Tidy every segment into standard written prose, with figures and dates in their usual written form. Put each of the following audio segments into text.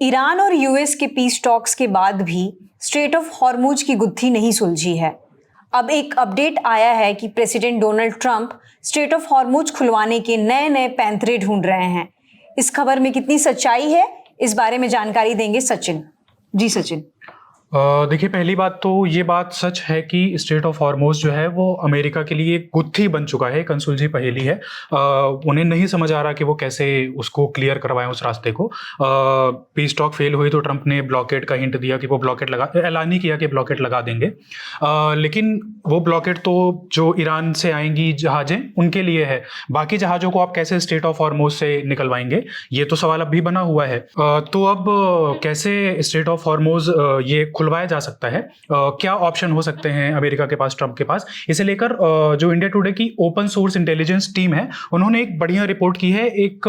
Iran और US के peace talks के बाद भी स्ट्रेट ऑफ हॉर्मुज की गुत्थी नहीं सुलझी है। अब एक अपडेट आया है कि president Donald Trump straight of Hormuz खुलवाने के नए नए पैंतरे ढूंढ रहे हैं। इस खबर में कितनी सच्चाई है, इस बारे में जानकारी देंगे सचिन। जी सचिन। देखिए, पहली बात तो ये बात सच है कि स्ट्रेट ऑफ हॉर्मुज जो है वो अमेरिका के लिए एक गुत्थी बन चुका है, एक अनसुलझी पहेली है। उन्हें नहीं समझ आ रहा कि वो कैसे उसको क्लियर करवाएं उस रास्ते को। पीस टॉक फेल हुई तो ट्रंप ने ब्लॉकेड का हिंट दिया कि वो ब्लॉकेड ऐलान ही किया कि ब्लॉकेड लगा देंगे। लेकिन वो ब्लॉकेड तो जो ईरान से आएंगी जहाजें उनके लिए है, बाकी जहाज़ों को आप कैसे स्ट्रेट ऑफ हॉर्मुज से निकलवाएंगे, ये तो सवाल अब भी बना हुआ है। तो अब कैसे स्ट्रेट ऑफ हॉर्मुज ये खुलवाया जा सकता है, क्या ऑप्शन हो सकते हैं अमेरिका के पास, ट्रंप के पास, इसे लेकर जो इंडिया टुडे की ओपन सोर्स इंटेलिजेंस टीम है उन्होंने एक बढ़िया रिपोर्ट की है, एक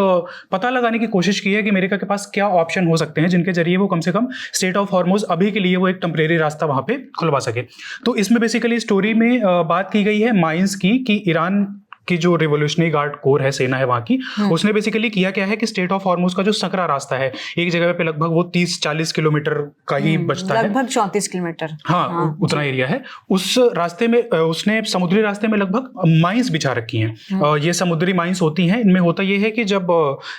पता लगाने की कोशिश की है कि अमेरिका के पास क्या ऑप्शन हो सकते हैं जिनके जरिए वो कम से कम स्ट्रेट ऑफ हॉर्मुज अभी के लिए वो एक टेम्परेरी रास्ता वहां पे खुलवा सके। तो इसमें बेसिकली स्टोरी में बात की गई है माइंस की, कि ईरान की जो रिवोल्यूशनरी गार्ड कोर है, सेना है वहां की, उसने बेसिकली किया क्या है कि स्ट्रेट ऑफ हॉर्मुज का जो सकरा रास्ता है, एक जगह पे लगभग वो 30-40 किलोमीटर का ही बचता है, लगभग 34 किलोमीटर, हाँ उतना एरिया है। उस रास्ते में उसने समुद्री रास्ते में लगभग माइंस बिछा रखी हैं। ये समुद्री माइंस होती हैं। इनमें होता यह है कि जब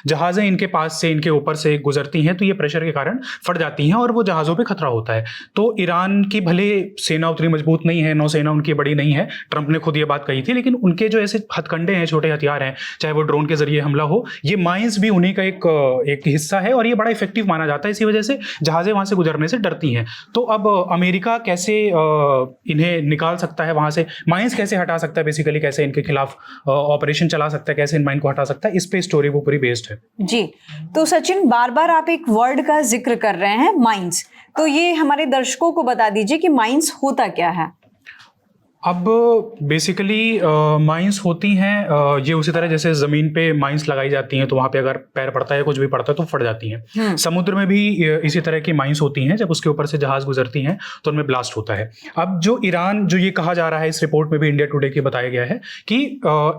जहाजें इनके पास से, इनके ऊपर से गुजरती हैं तो ये प्रेशर के कारण फट जाती हैं और वो जहाजों पे खतरा होता है। तो ईरान की भले सेना उतनी मजबूत नहीं है, नौसेना उनकी बड़ी नहीं है, ट्रंप ने खुद ये बात कही थी, लेकिन उनके जो ऐसे हथकंडे हैं, छोटे हथियार हैं, चाहे वो ड्रोन के जरिए हमला हो, ये माइंस भी उन्हीं का एक हिस्सा है और ये बड़ा इफेक्टिव माना जाता है। इसी वजह से जहाजें वहां से गुजरने से डरती हैं। तो अब अमेरिका कैसे इन्हें निकाल सकता है वहां से, माइंस कैसे हटा सकता है, बेसिकली कैसे इनके खिलाफ ऑपरेशन चला सकता है, कैसे इन माइन को हटा सकता है, इस पे स्टोरी वो पूरी बेस्ड है। जी तो सचिन, बार बार आप एक वर्ड का जिक्र कर रहे हैं, माइंस, तो ये हमारे दर्शकों को बता दीजिए कि माइंस होता क्या है। अब बेसिकली माइंस होती हैं, ये उसी तरह जैसे जमीन पे माइंस लगाई जाती हैं तो वहां पे अगर पैर पड़ता है, कुछ भी पड़ता है तो फट जाती हैं। समुद्र में भी इसी तरह की माइंस होती हैं, जब उसके ऊपर से जहाज गुजरती हैं तो उनमें ब्लास्ट होता है। अब जो ईरान, जो ये कहा जा रहा है, इस रिपोर्ट में भी इंडिया टुडे की बताया गया है कि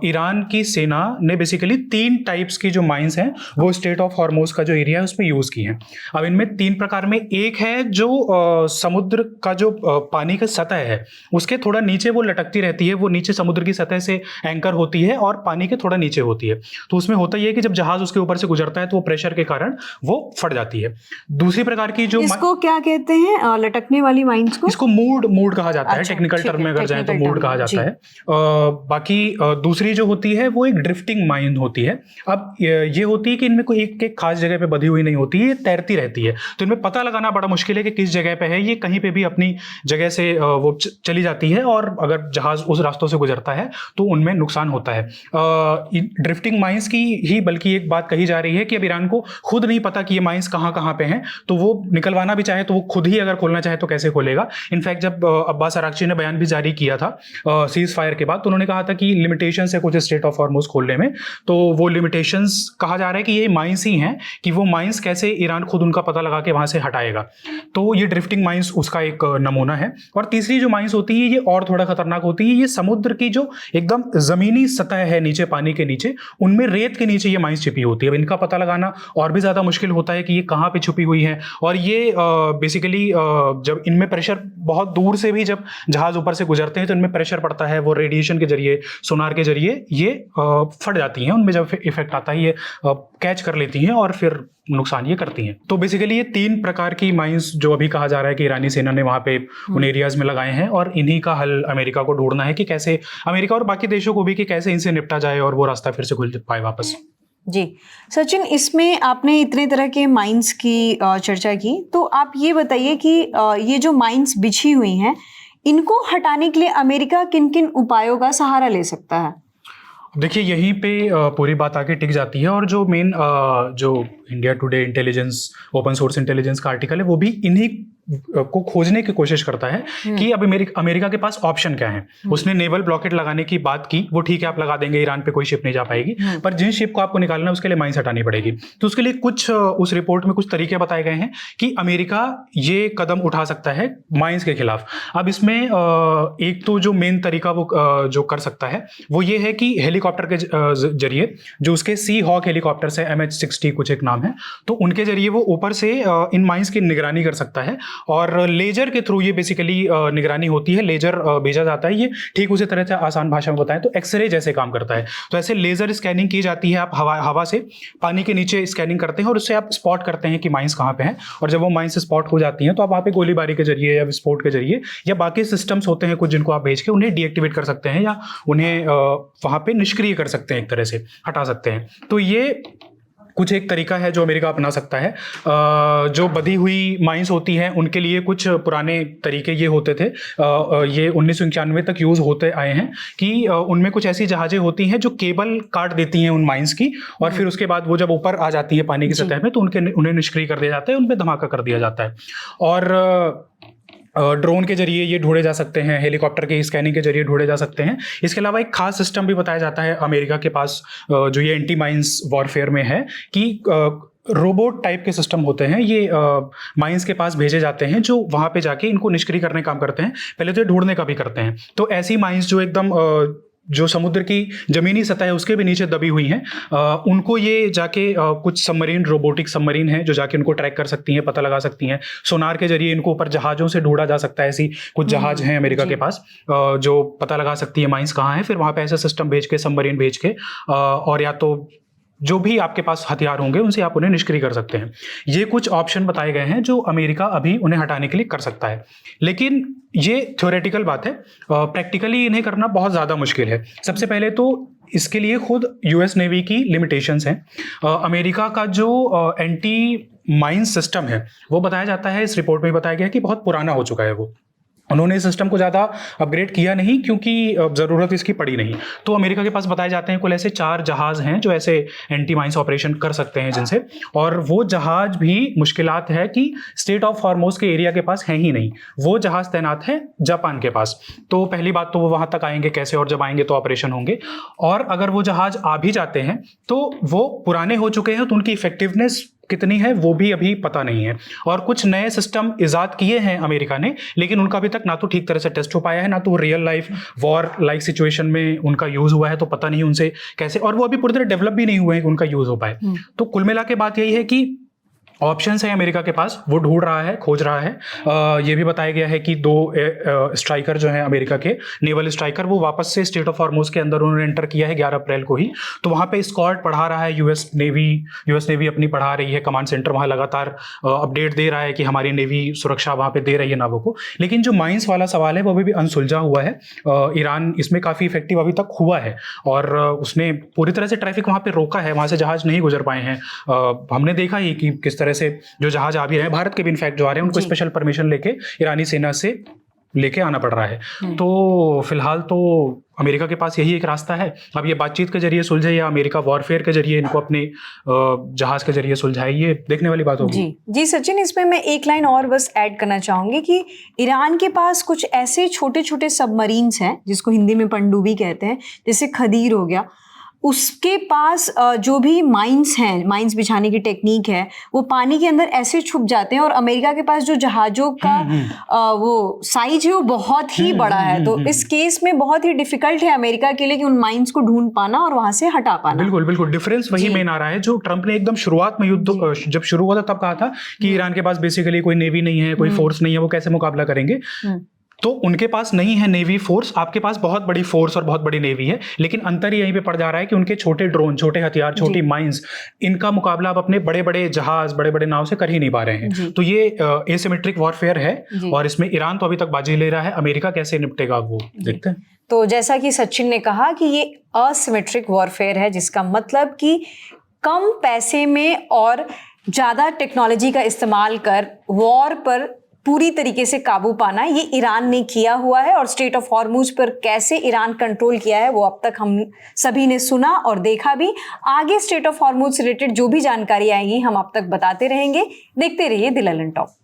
ईरान की सेना ने बेसिकली 3 टाइप्स की जो माइंस हैं वो स्ट्रेट ऑफ हॉर्मुज का जो एरिया है उसमें यूज की हैं। अब इनमें 3 प्रकार में, एक है जो समुद्र का जो पानी का सतह है उसके थोड़ा नीचे वो लटकती रहती है, वो नीचे समुद्र की सतह से एंकर होती है और पानी के थोड़ा नीचे होती है। तो उसमें होता यह है कि जब जहाज उसके ऊपर से गुजरता है तो वो प्रेशर के कारण वो फट जाती है। दूसरी प्रकार की जो, इसको क्या कहते हैं, लटकने वाली माइंस को? इसको मूड कहा जाता है, टेक्निकल टर्म में अगर जाए तो मूड कहा जाता है। बाकी दूसरी जो होती है वो एक ड्रिफ्टिंग माइन होती है। अब ये होती है कि इनमें कोई एक खास जगह पे बधी हुई नहीं होती है, ये तैरती रहती है, तो इनमें पता लगाना बड़ा मुश्किल है कि किस जगह पे है। ये कहीं पे भी अपनी जगह से वो चली जाती है और अगर जहाज उस रास्तों से गुजरता है तो उनमें नुकसान होता है। ड्रिफ्टिंग माइंस की ही बल्कि एक बात कही जा रही है कि अब ईरान को खुद नहीं पता कि ये माइंस कहां पे हैं, तो वो निकलवाना भी चाहे तो वो खुद ही अगर खोलना चाहे तो कैसे खोलेगा। इनफैक्ट जब अब्बास अराक्ची ने बयान भी जारी किया था सीज फायर के बाद, तो उन्होंने कहा था कि लिमिटेशंस है कुछ स्ट्रेट ऑफ हॉर्मुज खोलने में। तो वो लिमिटेशंस कहा जा रहा है कि ये माइंस ही हैं, कि वो माइंस कैसे ईरान खुद उनका पता लगा के वहां से हटाएगा। तो ये ड्रिफ्टिंग माइंस उसका एक नमूना है। और तीसरी जो माइंस होती है ये और थोड़ा खतरनाक होती है। ये समुद्र की जो एकदम जमीनी सतह है नीचे, पानी के नीचे, उनमें रेत के नीचे ये माइंस छिपी होती है। अब इनका पता लगाना और भी ज्यादा मुश्किल होता है कि ये कहां पे छुपी हुई है। और ये बेसिकली जब इनमें प्रेशर बहुत दूर से भी जब जहाज ऊपर से गुजरते हैं तो इनमें प्रेशर पड़ता है, वो रेडिएशन के जरिए, सोनार के जरिए ये फट जाती हैं। उनमें जब इफेक्ट आता है ये कैच कर लेती हैं और फिर नुकसान ये करती हैं। तो बेसिकली ये 3 प्रकार की माइंस जो अभी कहा जा रहा है कि ईरानी सेना ने वहां पे उन एरियाज में लगाए हैं, और इन्हीं का हल अमेरिका को ढूंढना है कि कैसे, अमेरिका और बाकी देशों को भी, कि कैसे इनसे निपटा जाए और वो रास्ता फिर से खुल पाए वापस। जी सचिन, इसमें आपने इतने तरह के माइंस की चर्चा की, तो आप ये बताइए कि ये जो माइंस बिछी हुई हैं इनको हटाने के लिए अमेरिका किन किन उपायों का सहारा ले सकता है? देखिए, यहीं पे पूरी बात आके टिक जाती है। और जो मेन जो India today intelligence, open source intelligence का आर्टिकल है वो भी इन्हीं को खोजने की कोशिश करता है कि अब अमेरिका के पास ऑप्शन क्या है। उसने नेवल ब्लॉकेट लगाने की बात की, वो ठीक है आप लगा देंगे, ईरान पे कोई शिप नहीं जा पाएगी, पर जिन शिप को आपको निकालना है उसके लिए माइंस हटानी पड़ेगी। तो उसके लिए कुछ उस रिपोर्ट में कुछ तरीके बताए गए हैं कि अमेरिका ये कदम उठा सकता है माइंस के खिलाफ। अब इसमें एक तो जो मेन तरीका वो जो कर सकता है वो ये है कि हेलीकॉप्टर के जरिए, जो उसके सी हॉक हेलीकॉप्टर है, MH-60 कुछ एक नाम है, तो उनके जरिए वो ऊपर से इन माइंस की निगरानी कर सकता है। और लेजर के थ्रू ये बेसिकली निगरानी होती है, लेजर भेजा जाता है। ये ठीक उसी तरह से आसान भाषा में बताएं तो एक्सरे जैसे काम करता है। तो ऐसे लेजर स्कैनिंग की जाती है, आप हवा से पानी के नीचे स्कैनिंग करते हैं और उससे आप स्पॉट करते हैं कि माइंस कहाँ पे हैं। और जब वो माइंस स्पॉट हो जाती हैं तो आप वहाँ पे गोलीबारी के जरिए या विस्फोट के जरिए या बाकी सिस्टम्स होते हैं कुछ जिनको आप भेज के उन्हें डीएक्टिवेट कर सकते हैं या उन्हें वहाँ पे निष्क्रिय कर सकते हैं, एक तरह से हटा सकते हैं। तो ये कुछ एक तरीका है जो अमेरिका अपना सकता है। जो बधी हुई माइंस होती हैं उनके लिए कुछ पुराने तरीके ये होते थे, ये 1991 तक यूज़ होते आए हैं कि उनमें कुछ ऐसी जहाज़ें होती हैं जो केबल काट देती हैं उन माइंस की, और फिर उसके बाद वो जब ऊपर आ जाती है पानी की सतह में तो उन्हें निष्क्रिय कर दिया जाता है, उन पर धमाका कर दिया जाता है। और ड्रोन के जरिए ये ढूंढे जा सकते हैं, हेलीकॉप्टर के स्कैनिंग के जरिए ढूंढे जा सकते हैं। इसके अलावा एक खास सिस्टम भी बताया जाता है अमेरिका के पास जो ये एंटी माइंस वॉरफेयर में है कि रोबोट टाइप के सिस्टम होते हैं, ये माइंस के पास भेजे जाते हैं जो वहाँ पे जाके इनको निष्क्रिय करने का काम करते हैं। पहले तो ये ढूंढने का भी करते हैं। तो ऐसी माइंस जो एकदम जो समुद्र की जमीनी सतह है उसके भी नीचे दबी हुई हैं, उनको ये जाके कुछ सबमरीन, रोबोटिक सबमरीन हैं जो जाके उनको ट्रैक कर सकती हैं, पता लगा सकती हैं। सोनार के जरिए इनको ऊपर जहाज़ों से ढूंढा जा सकता है। ऐसी कुछ जहाज हैं अमेरिका के पास जो पता लगा सकती है माइंस कहाँ है। फिर वहाँ पे ऐसा सिस्टम भेज के, सबमरीन भेज के, और या तो जो भी आपके पास हथियार होंगे उनसे आप उन्हें निष्क्रिय कर सकते हैं। ये कुछ ऑप्शन बताए गए हैं जो अमेरिका अभी उन्हें हटाने के लिए कर सकता है, लेकिन ये थ्योरेटिकल बात है, प्रैक्टिकली इन्हें करना बहुत ज़्यादा मुश्किल है। सबसे पहले तो इसके लिए खुद US नेवी की लिमिटेशंस हैं। अमेरिका का जो एंटी माइंस सिस्टम है वो बताया जाता है, इस रिपोर्ट में बताया गया है कि बहुत पुराना हो चुका है। वो उन्होंने इस सिस्टम को ज़्यादा अपग्रेड किया नहीं क्योंकि ज़रूरत इसकी पड़ी नहीं। तो अमेरिका के पास बताए जाते हैं कुल ऐसे 4 जहाज़ हैं जो ऐसे एंटी माइंस ऑपरेशन कर सकते हैं जिनसे, और वो जहाज़ भी मुश्किलात है कि स्ट्रेट ऑफ हॉर्मुज़ के एरिया के पास है ही नहीं। वो जहाज़ तैनात है जापान के पास। तो पहली बात तो वो वहाँ तक आएंगे कैसे, और जब आएंगे तो ऑपरेशन होंगे। और अगर वो जहाज़ आ भी जाते हैं तो वो पुराने हो चुके हैं, तो उनकी इफेक्टिवनेस कितनी है वो भी अभी पता नहीं है। और कुछ नए सिस्टम इजाद किए हैं अमेरिका ने, लेकिन उनका अभी तक ना तो ठीक तरह से टेस्ट हो पाया है, ना तो real life war like situation में उनका यूज़ हुआ है। तो पता नहीं उनसे कैसे, और वो अभी पूरी तरह डेवलप भी नहीं हुए हैं कि उनका यूज़ हो पाए। तो कुल मिला के बात यही है कि ऑप्शंस है अमेरिका के पास, वो ढूंढ रहा है, खोज रहा है। ये भी बताया गया है कि 2 स्ट्राइकर जो हैं अमेरिका के, नेवल स्ट्राइकर, वो वापस से स्ट्रेट ऑफ हॉर्मुज़ के अंदर उन्होंने एंटर किया है 11 अप्रैल को ही। तो वहाँ पे स्क्वाड पढ़ा रहा है US नेवी अपनी पढ़ा रही है, कमांड सेंटर वहाँ लगातार अपडेट दे रहा है कि हमारी नेवी सुरक्षा वहाँ पे दे रही है नावों को। लेकिन जो माइंस वाला सवाल है वो अभी भी अनसुलझा हुआ है। ईरान इसमें काफ़ी इफेक्टिव अभी तक हुआ है और उसने पूरी तरह से ट्रैफिक वहाँ पे रोका है, वहाँ से जहाज़ नहीं गुजर पाए हैं। हमने देखा ही कि किस तरह से जो जहाज आ भी रहे हैं, भारत के भी इनफैक्ट जो आ रहे हैं, उनको स्पेशल परमिशन लेके ईरानी सेना से लेके आना पड़ रहा है। तो फिलहाल तो अमेरिका के पास यही एक रास्ता है। अब ये बातचीत के जरिए सुलझे या अमेरिका वॉरफेयर के जरिए इनको अपने जहाज के जरिए सुलझाए, ये देखने वाली बात होगी। जी सचिन, इसमें मैं एक लाइन और बस ऐड करना चाहूंगी कि ईरान के पास कुछ ऐसे छोटे छोटे सबमरीन्स हैं जिसको हिंदी में पनडुब्बी कहते हैं, जैसे खदीर हो गया। उसके पास जो भी माइंस हैं, माइंस बिछाने की टेक्निक है, वो पानी के अंदर ऐसे छुप जाते हैं। और अमेरिका के पास जो जहाज़ों का वो साइज है वो बहुत ही बड़ा है। तो इस केस में बहुत ही डिफिकल्ट है अमेरिका के लिए कि उन माइंस को ढूंढ पाना और वहां से हटा पाना। बिल्कुल डिफरेंस वही मेन आ रहा है जो ट्रंप ने एकदम शुरुआत में युद्ध जब शुरू हुआ था तब कहा था कि ईरान के पास बेसिकली कोई नेवी नहीं है, कोई फोर्स नहीं है, वो कैसे मुकाबला करेंगे। तो उनके पास नहीं है नेवी फोर्स, आपके पास बहुत बड़ी फोर्स और बहुत बड़ी नेवी है, लेकिन अंतर यहीं पे पड़ जा रहा है कि उनके छोटे ड्रोन, छोटे हथियार, छोटी माइंस, इनका मुकाबला आप अपने बड़े बड़े जहाज, बड़े बड़े नाव से कर ही नहीं पा रहे हैं। तो ये एसिमेट्रिक वॉरफेयर है और इसमें ईरान तो अभी तक बाजी ले रहा है, अमेरिका कैसे निपटेगा वो देखते हैं। तो जैसा कि सचिन ने कहा कि ये असिमेट्रिक वॉरफेयर है, जिसका मतलब कि कम पैसे में और ज़्यादा टेक्नोलॉजी का इस्तेमाल कर वॉर पर पूरी तरीके से काबू पाना, ये ईरान ने किया हुआ है। और स्ट्रेट ऑफ हॉर्मुज पर कैसे ईरान कंट्रोल किया है वो अब तक हम सभी ने सुना और देखा भी। आगे स्ट्रेट ऑफ हॉर्मुज से रिलेटेड जो भी जानकारी आएगी हम अब तक बताते रहेंगे। देखते रहिए द ललन टॉप।